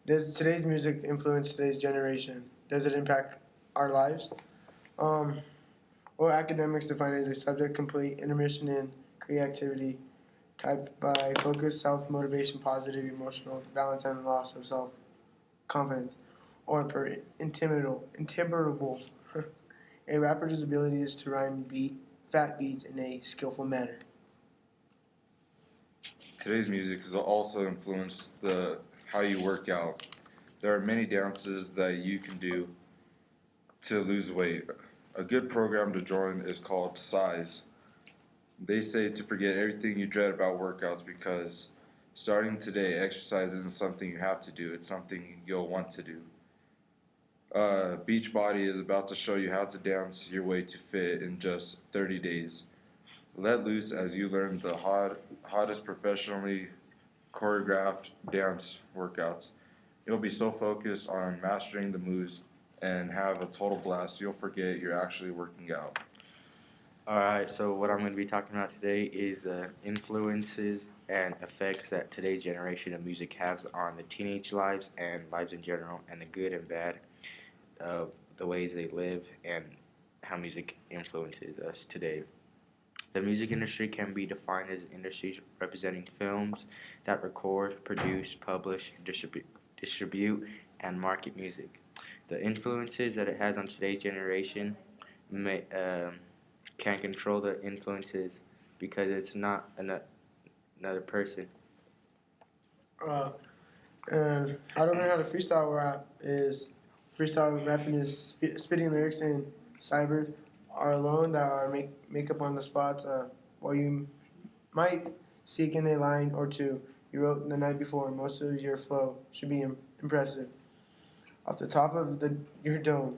Does today's music influence today's generation? Does it impact our lives? Um, well, academics define it as a subject complete intermission in creativity typed by focus, self motivation, positive, emotional, valentine, and loss of self confidence, or per intimidable. A rapper's ability is to rhyme fat beats in a skillful manner. Today's music has also influenced the how you work out. There are many dances that you can do to lose weight. A good program to join is called Size. They say to forget everything you dread about workouts because starting today, exercise isn't something you have to do, it's something you'll want to do. Beachbody is about to show you how to dance your way to fit in just 30 days. Let loose as you learn the hottest professionally choreographed dance workouts. You'll be so focused on mastering the moves and have a total blast, you'll forget you're actually working out. Alright, so what I'm going to be talking about today is influences and effects that today's generation of music has on the teenage lives and lives in general, and the good and bad of the ways they live and how music influences us today. The music industry can be defined as an industry representing films that record, produce, publish, distribute, and market music. The influences that it has on today's generation may, can control the influences because it's not another person. Uh, and how to learn how to freestyle rap is freestyle rapping is spitting lyrics in cyber are alone that are make up on the spot. While you might seek in a line or two you wrote the night before, most of your flow should be impressive. Off the top of your dome,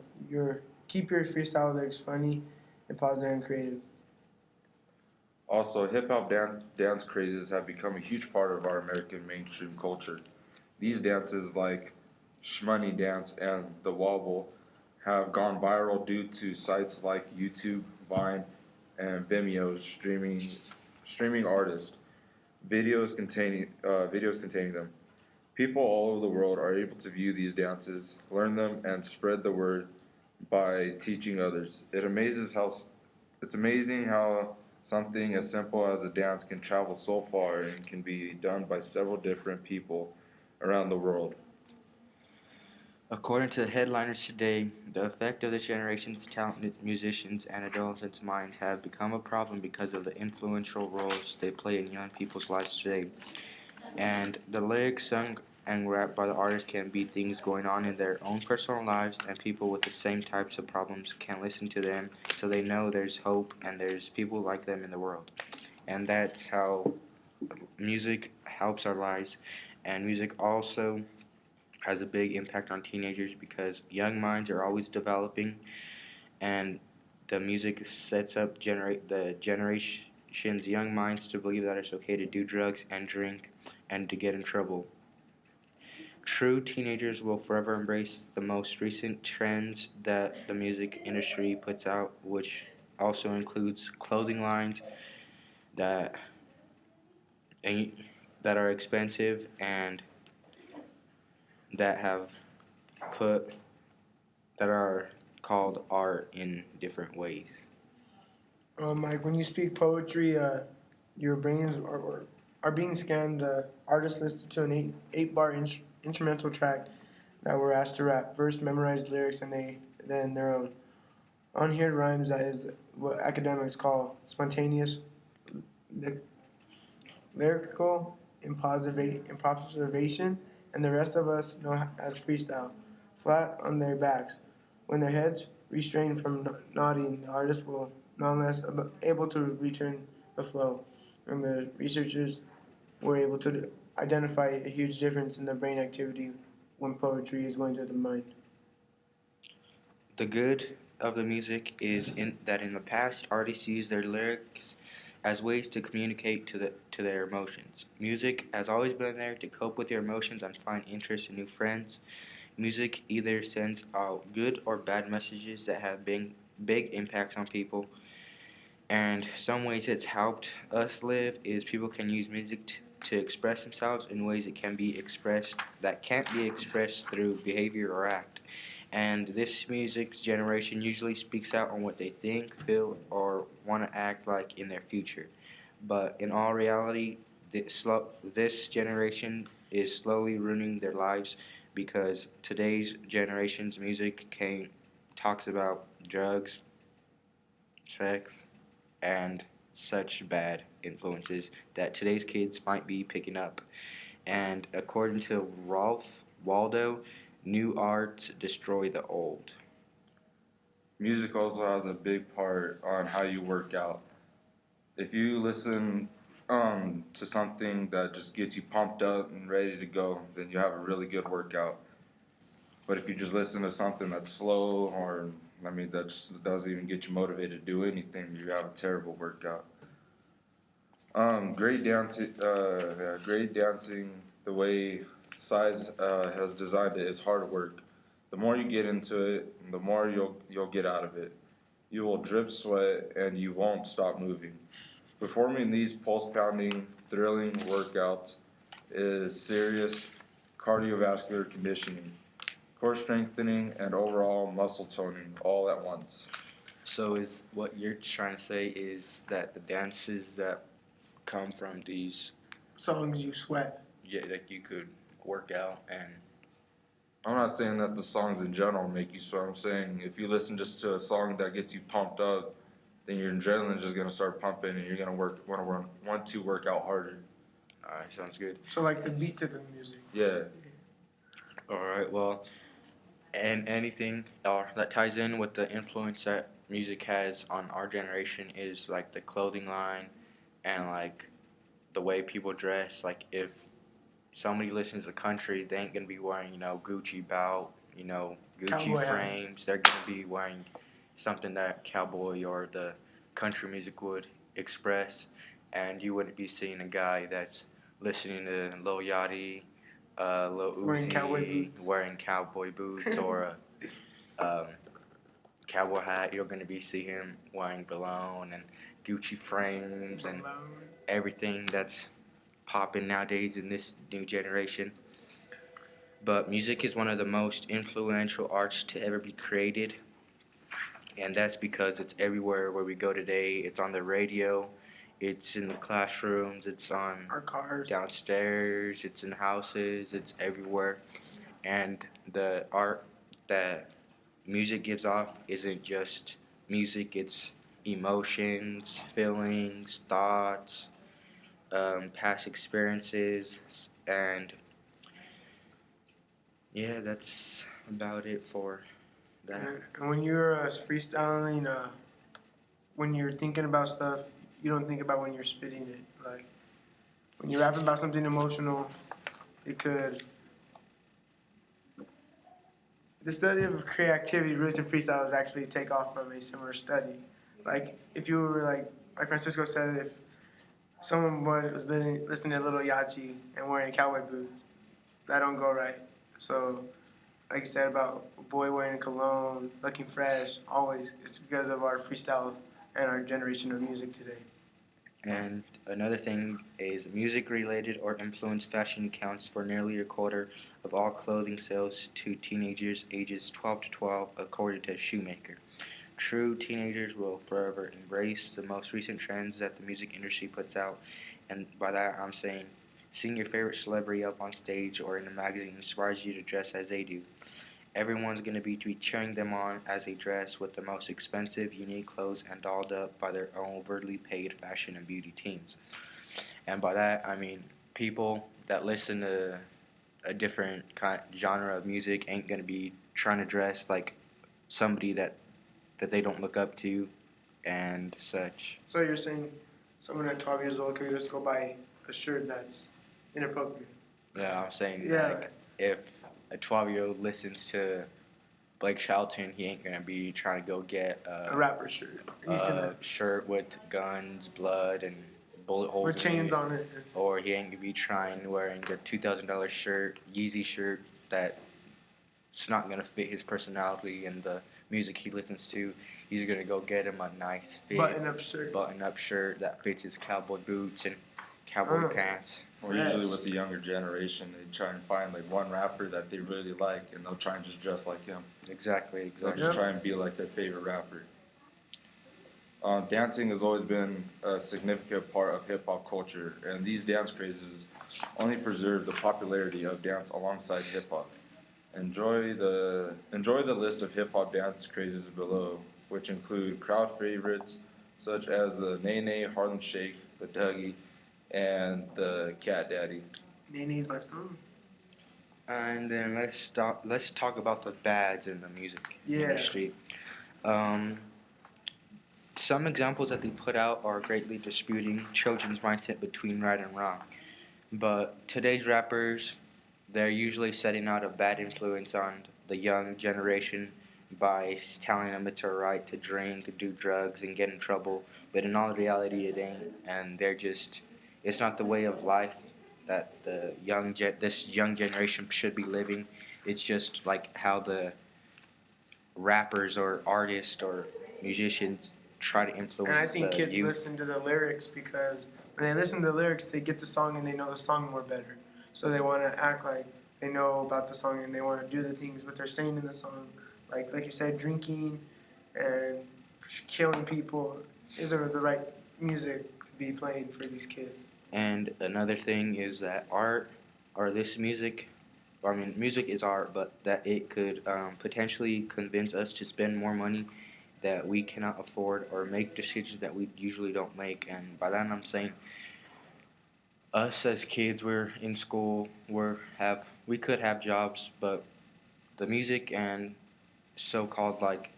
keep your freestyle lyrics funny and positive and creative. Also, hip hop dance crazes have become a huge part of our American mainstream culture. These dances, like Shmoney Dance and the Wobble, have gone viral due to sites like YouTube, Vine, and Vimeo streaming artists videos containing them. People all over the world are able to view these dances, learn them, and spread the word by teaching others. It's amazing how something as simple as a dance can travel so far and can be done by several different people around the world. According to the headliners today, the effect of this generation's talented musicians and adolescents' minds have become a problem because of the influential roles they play in young people's lives today. And the lyrics sung and rapped by the artists can be things going on in their own personal lives, and people with the same types of problems can listen to them so they know there's hope and there's people like them in the world. And that's how music helps our lives. And music also has a big impact on teenagers because young minds are always developing, and the music sets up the generation's young minds to believe that it's okay to do drugs and drink and to get in trouble. True teenagers will forever embrace the most recent trends that the music industry puts out, which also includes clothing lines that that are expensive and that have put that are called art in different ways. Like when you speak poetry, your brains are being scanned. Artists listened to an eight bar instrumental track that were asked to rap, verse, memorize lyrics, and then their own unheard rhymes. That is what academics call spontaneous, ly- lyrical improvisation, and the rest of us know as freestyle. Flat on their backs, when their heads restrain from nodding, the artist will nonetheless able to return the flow. And the researchers were able to identify a huge difference in the brain activity when poetry is going to the mind. The good of the music is in the past artists used their lyrics as ways to communicate to their emotions. Music has always been there to cope with your emotions and find interest in new friends. Music either sends out good or bad messages that have big impacts on people. And some ways it's helped us live is people can use music to express themselves in ways that can't be expressed through behavior or act. And this music's generation usually speaks out on what they think, feel, or want to act like in their future. But in all reality, this generation is slowly ruining their lives because today's generation's music talks about drugs, sex, and such bad influences that today's kids might be picking up. And according to Ralph Waldo, new arts destroy the old. Music also has a big part on how you work out. If you listen to something that just gets you pumped up and ready to go, then you have a really good workout. But if you just listen to something that's slow or that just doesn't even get you motivated to do anything, you have a terrible workout. Great dancing, the way Size has designed it, is hard work. The more you get into it, the more you'll get out of it. You will drip sweat and you won't stop moving. Performing these pulse-pounding, thrilling workouts is serious cardiovascular conditioning, core strengthening, and overall muscle toning all at once. So is what you're trying to say is that the dances that come from these, Songs you sweat. yeah, like you could work out and I'm not saying that the songs in general make you sweat. I'm saying if you listen just to a song that gets you pumped up, then your adrenaline's just gonna start pumping, and you're gonna want to work out harder. alright, sounds good. So like the beat to the music. Yeah. Alright, well, and anything that ties in with the influence that music has on our generation is like the clothing line and like the way people dress. Like if somebody listens to country, they ain't gonna be wearing, Gucci belt, Gucci Cowboy hat. frames. They're gonna be wearing something that cowboy or the country music would express, and you wouldn't be seeing a guy that's listening to Lil Yachty, Lil Uzi, Wearing cowboy boots. or a cowboy hat. You're gonna be seeing him wearing cologne and Gucci frames and everything that's popping nowadays in this new generation. But music is one of the most influential arts to ever be created, and that's because it's everywhere where we go today. It's on the radio, it's in the classrooms, it's on Our cars. downstairs, it's in houses, it's everywhere. And the art that music gives off isn't just music, it's emotions, feelings, thoughts, past experiences, and yeah, that's about it for that. And when you're freestyling, when you're thinking about stuff, you don't think about when you're spitting it. Like when you're rapping about something emotional, it could. The study of creativity, roots, and freestyle is actually take off from a similar study. Like if you were like Francisco said, if someone was listening to Little Yachty and wearing cowboy boots, that don't go right. So, like you said about a boy wearing cologne, looking fresh, always, it's because of our freestyle and our generation of music today. And another thing is music-related or influenced fashion accounts for nearly a quarter of all clothing sales to teenagers ages 12 to 12, according to Shoemaker. True teenagers will forever embrace the most recent trends that the music industry puts out, and by that I'm saying seeing your favorite celebrity up on stage or in a magazine inspires you to dress as they do. Everyone's going to be cheering them on as they dress with the most expensive, unique clothes and dolled up by their overtly paid fashion and beauty teams. And by that, I mean people that listen to a different genre of music ain't going to be trying to dress like somebody that they don't look up to and such. So you're saying someone at 12 years old could just go buy a shirt that's inappropriate? Yeah, I'm saying Yeah. like if a 12-year-old listens to Blake Shelton, he ain't gonna be trying to go get A rapper shirt. He's a gonna shirt with guns, blood, and bullet holes with in chains it. on it. Or he ain't gonna be wearing a $2,000 shirt, Yeezy shirt that's not gonna fit his personality and the music he listens to. He's gonna go get him a nice fit Button-up shirt. button-up shirt that fits his cowboy boots and cowboy pants. Or usually with the younger generation, they try and find like one rapper that they really like, and they'll try and just dress like him. Exactly. They'll just try and be like their favorite rapper. Dancing has always been a significant part of hip hop culture, and these dance crazes only preserve the popularity of dance alongside hip hop. Enjoy the list of hip hop dance crazes below, which include crowd favorites such as the Nay Nay, Harlem Shake, the Dougie, and the Cat Daddy. Nene's my song. And then let's talk about the bads in the music Yeah. industry. Some examples that they put out are greatly disputing children's mindset between right and wrong. But today's rappers, they're usually setting out a bad influence on the young generation by telling them it's alright to drink, to do drugs, and get in trouble. But in all reality, it ain't. And it's not the way of life that this young generation should be living. It's just like how the rappers or artists or musicians try to influence And I think the kids youth. listen to the lyrics because when they listen to the lyrics, they get the song and they know the song more better. So they want to act like they know about the song and they want to do the things what they're saying in the song. Like you said, drinking and killing people isn't the right music to be playing for these kids. And another thing is that music is art, but that it could potentially convince us to spend more money that we cannot afford or make decisions that we usually don't make. And by that I'm saying us as kids, we're in school, we could have jobs, but the music and so-called like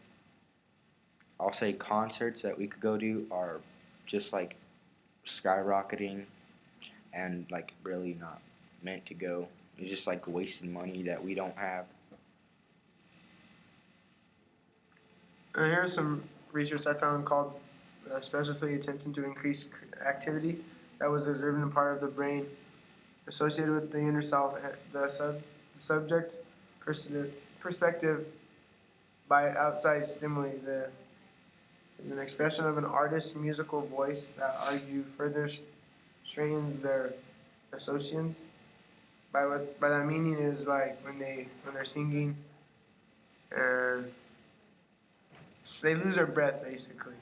I'll say concerts that we could go to are just like skyrocketing and like really not meant to go. It's just like wasting money that we don't have. And here's some research I found called specifically attempting to increase activity that was observed in part of the brain associated with the inner self, the subject perspective by outside stimuli. Is an expression of an artist's musical voice that argue further strains their associations. By that meaning is like when they're singing and they lose their breath basically,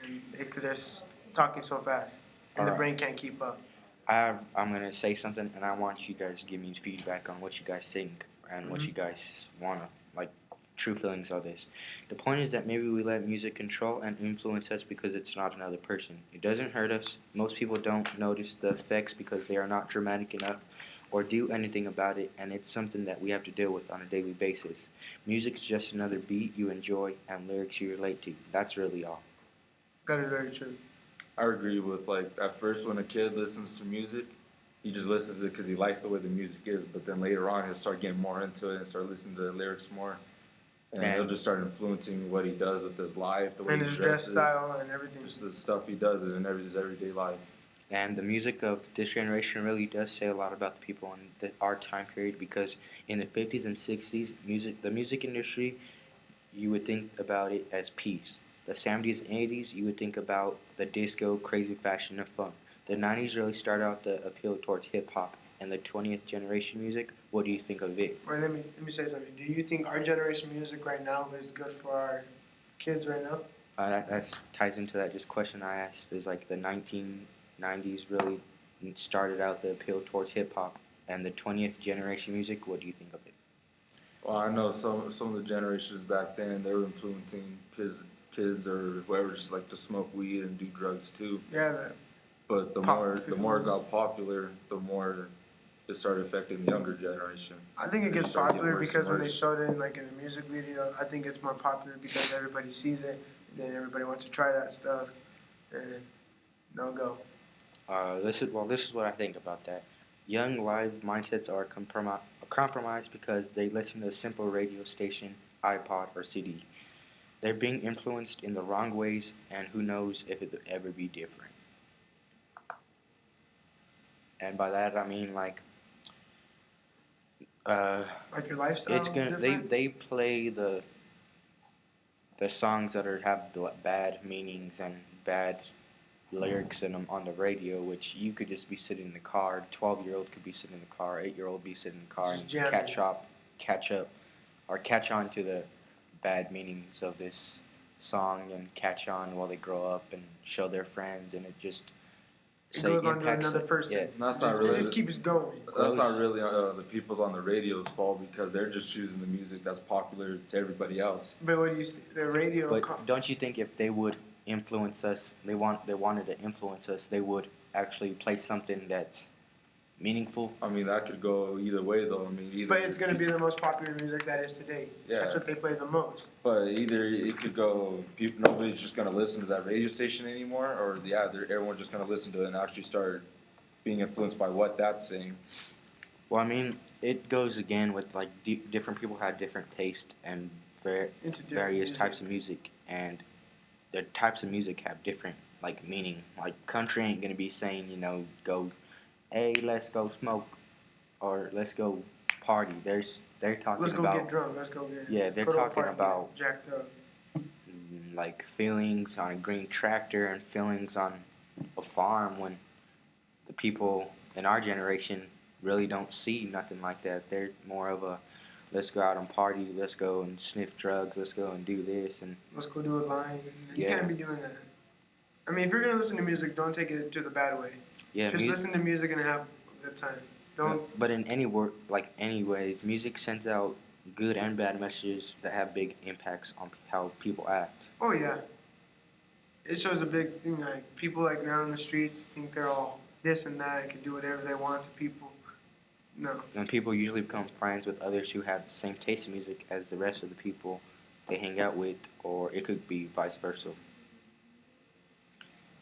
and because they're talking so fast and the Alright. brain can't keep up. I'm gonna say something, and I want you guys to give me feedback on what you guys think and what you guys wanna like. True feelings of this. The point is that maybe we let music control and influence us because it's not another person. It doesn't hurt us. Most people don't notice the effects because they are not dramatic enough or do anything about it, and it's something that we have to deal with on a daily basis. Music is just another beat you enjoy and lyrics you relate to. That's really all. That is very true. I agree with like at first when a kid listens to music, he just listens to it because he likes the way the music is. But then later on, he'll start getting more into it and start listening to the lyrics more, and he'll just start influencing what he does with his life, the way And he his dress dresses, style and everything. just the stuff he does in his everyday life. And the music of this generation really does say a lot about the people in our time period because in the 50s and 60s, the music industry, you would think about it as peace. The 70s and 80s, you would think about the disco, crazy fashion, and fun. The 90s really started out the appeal towards hip-hop. And the 20th generation music, what do you think of it? Wait, let me say something. Do you think our generation music right now is good for our kids right now? That ties into that just question I asked. Is like the 1990s really started out the appeal towards hip hop, and the 20th generation music. What do you think of it? Well, I know some of the generations back then they were influencing kids or whoever just like to smoke weed and do drugs too. Yeah, But the more it got popular, the more it started affecting the younger generation. I think it It gets just started getting popular worse because and when they worse. showed it in like in a music video, I think it's more popular because everybody sees it, and then everybody wants to try that stuff, and no go. This is what I think about that. Young live mindsets are compromised because they listen to a simple radio station, iPod, or CD. They're being influenced in the wrong ways, and who knows if it would ever be different. And by that I mean like Like your lifestyle. it's gonna different? they play the songs that have bad meanings and bad lyrics in them on the radio, which you could just be sitting in the car. 12-year-old could be sitting in the car. 8-year-old be sitting in the car and Just jamming. catch up, or catch on to the bad meanings of this song and catch on while they grow up and show their friends, and it just It goes on to another person. Yeah, That's not It really. just keeps going. That's not really the people's on the radio's fault because they're just choosing the music that's popular to everybody else. But what do you the radio? But don't you think if they would influence us, they wanted to influence us, they would actually play something that's meaningful? I mean, that could go either way, though. I mean, either. But it's gonna be the most popular music that is today. Yeah. That's what they play the most. But either it could go, nobody's just gonna listen to that radio station anymore, or everyone's just gonna listen to it and actually start being influenced by what that's saying. Well, I mean, it goes again with like different people have different taste and Into different various music. types of music, and the types of music have different like meaning. Like country ain't gonna be saying, you know, go, hey, let's go smoke, or let's go party. They're talking Let's go about get drunk. Let's go get. Yeah, they're let's go to a talking party, about- get jacked up. like feelings on a green tractor and feelings on a farm, when the people in our generation really don't see nothing like that. They're more of a let's go out and party, let's go and sniff drugs, let's go and do this, and Let's go do a line. You Yeah. can't be doing that. I mean, if you're gonna listen to music, don't take it to the bad way. yeah, Just listen to music and have a good time. Don't. But in any work, like anyways, music sends out good and bad messages that have big impacts on how people act. Oh yeah. It shows a big thing. Like people like now in the streets think they're all this and that and can do whatever they want to people. No. And people usually become friends with others who have the same taste in music as the rest of the people they hang out with, or it could be vice versa.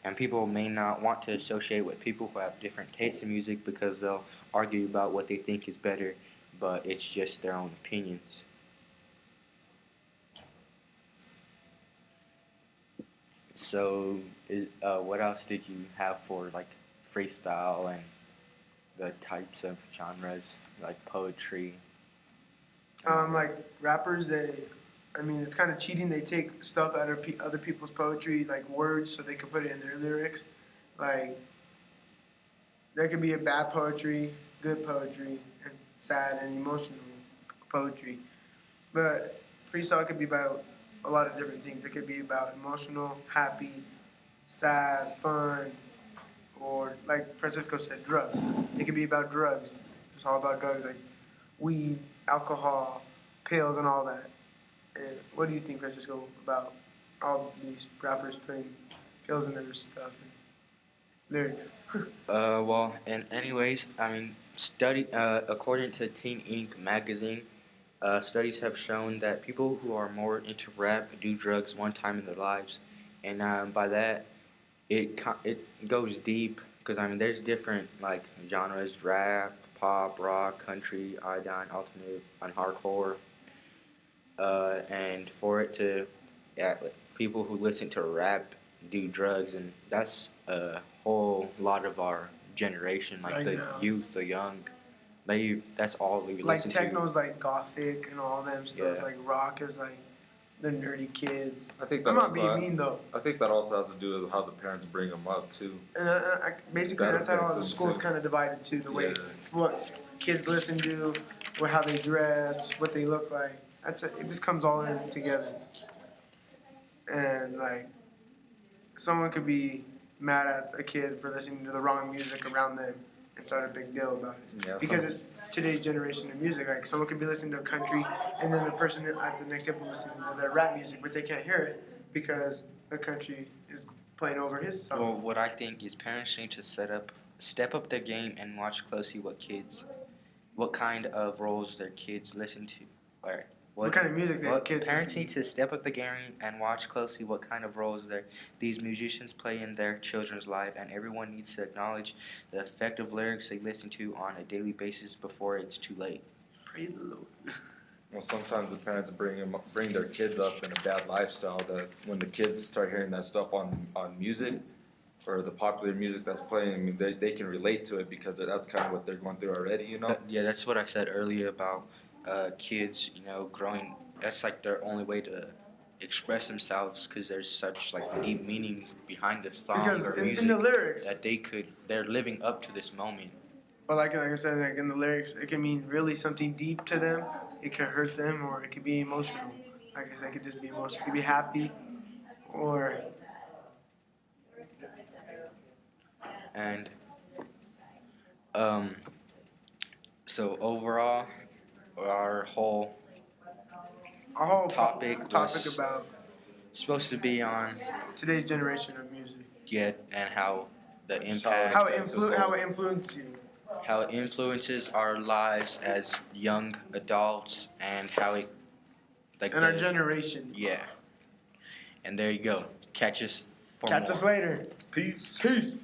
And people may not want to associate with people who have different tastes in music because they'll argue about what they think is better, but it's just their own opinions. So, what else did you have for like freestyle and the types of genres like poetry? Like rappers, I mean, it's kind of cheating. They take stuff out of other people's poetry, like words, so they can put it in their lyrics. Like, there could be a bad poetry, good poetry, and sad and emotional poetry. But freestyle could be about a lot of different things. It could be about emotional, happy, sad, fun, or like Francisco said, drugs. It could be about drugs. It's all about drugs, like weed, alcohol, pills, and all that. And what do you think, Francisco, about all these rappers putting pills in their stuff and lyrics? Well, and anyways, I mean, according to Teen Inc. magazine, studies have shown that people who are more into rap do drugs one time in their lives, and by that, it goes deep because I mean, there's different like genres: rap, pop, rock, country, iodine, alternate, and hardcore. And for it to, people who listen to rap do drugs, and that's a whole lot of our generation, like the youth, the young. That's all we Like listen techno's like gothic and all them stuff. Yeah. Like rock is like the nerdy kids. I think that I'm not also, being mean though. I think that also has to do with how the parents bring them up too. And basically, That that's how affects the them, school's too. kind of divided too. The way Yeah. what kids listen to, or how they dress, what they look like. It just comes all in together. And like, someone could be mad at a kid for listening to the wrong music around them and start a big deal about it. Yeah, Because it's today's generation of music. Like someone could be listening to country, and then the person at the next table listening to their rap music, but they can't hear it because the country is playing over his song. Well, what I think is parents need to step up their game and watch closely what kind of roles their kids listen to. Or what kind of music their kids parents listen need to step up the game and watch closely what kind of roles these musicians play in their children's life, and everyone needs to acknowledge the effect of lyrics they listen to on a daily basis before it's too late. Praise the Lord. Well, sometimes the parents bring their kids up in a bad lifestyle. That when the kids start hearing that stuff on music or the popular music that's playing, I mean, they can relate to it because that's kind of what they're going through already, you know. Yeah, that's what I said earlier about kids, growing. That's like their only way to express themselves because there's such like deep meaning behind the song Because or in music the lyrics, that they're living up to this moment. but like I said, like in the lyrics, it can mean really something deep to them. It can hurt them, or it could be emotional. Like I said, it could just be emotional. It could be happy, or And so overall, our whole a whole topic was about supposed to be on today's generation of music. and how the So impact, How it influences you. how it influences our lives as young adults, and how it like And our generation. yeah. And there you go. Catch us for Catch more. us later. Peace. Peace.